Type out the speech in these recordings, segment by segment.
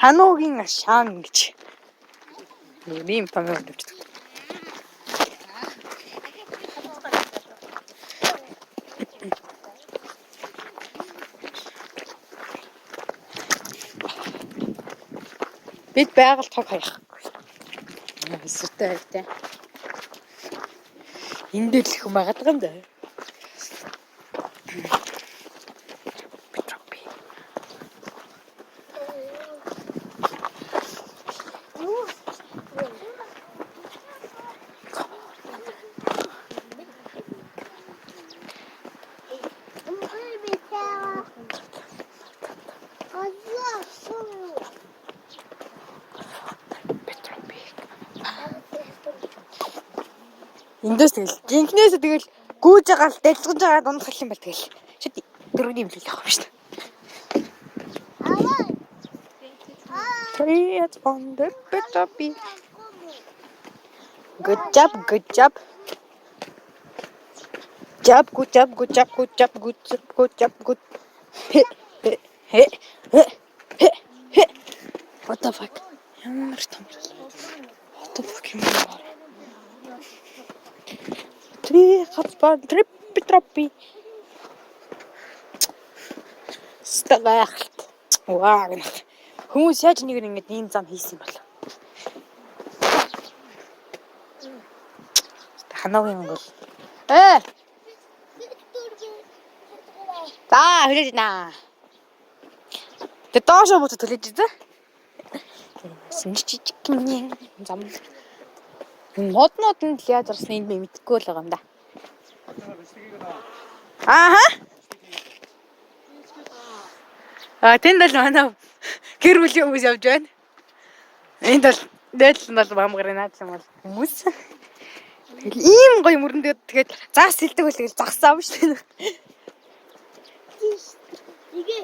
Хануугийн шаан гэж. Ийм томьёо дэвчдэг. Бид байгаль тог хаях. Эсвэртэй хайртай. Энд дээр л их байгаад байгаа юм да. Эндээс тэгэл жинхнээсээ тэгэл гүйж байгаа л дэлгэж байгаа дундхал юм бол тэгэл шид дөрөвний юм л явах юм шүү дээ. It's on the Petropi. Good job, good job. Good job, good job, good job, good job, good job, good. Hey. What the fuck? Ямар том. What the fuck юм бэ? Petropi. Стагаахт. Ваа гэнэ. Хүмүүс яаж нэг ингэж ийм зам хийсэн юм бол. Ханаагийн бол. За, хэлж наа. Тэ доошо бут төлөж дээ. Синжижиг юм зам. Моднууд нь л яаж зарсныг мэдэхгүй л байгаа юм да. Ааха. Тэнд л манай гэр бүлийн хүмүүс явж байна. Энд бол дээдл нь бол бамгарын наад юм бол хүмүүс. Тэгэл ийм гоё мөрөндөө тэгээд заас сэлдэг бол тэгэл загсаав шүү дээ. Игээ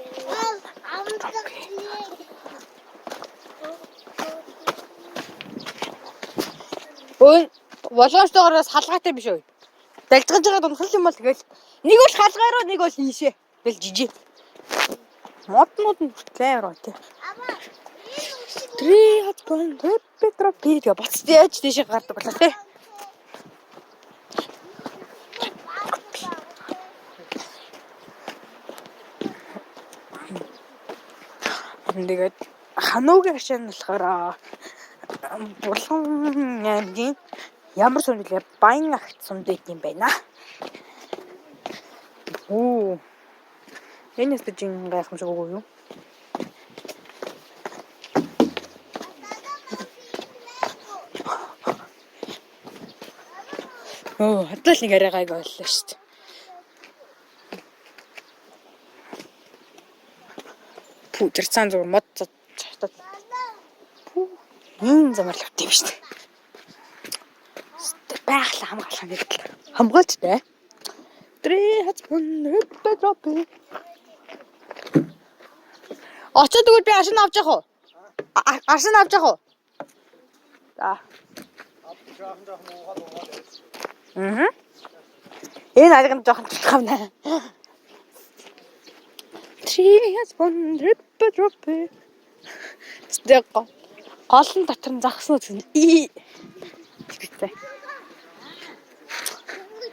ой, болгоомжтойгоос халгаатай биш үү? Далжгаж байгаа дундхал юм бол тэгэл нэг бол халгаараа нэг бол ийшээ. Тэгэл жижиг. Моднууд нь амар гоё тий. Petropi тэгээ боцтой яаж тийшээ гардаг болоо тий. Тэгээд хануугийн хашаан болохоор Булган аймгийн ямар сүнэлээ Баян агт сумд юм байна. Энэс дэжин гайхамшиг үгүй юу? Хадлал нэг арай гайг боллоо шүү дээ. Тэр цаан зүгээр мод цатаад. Ийм замаар л авт юм шүү дээ. Байгаль хамгаалах нэг л хамгаалж дээ. Petropi. Очоод тэгвэл би ашин авч явах уу? Ашин авч явах уу? За. Энэ алганд жоохон тулхавна. Petropi. Стэйк. Гол нь дотор нь загсан үгүй.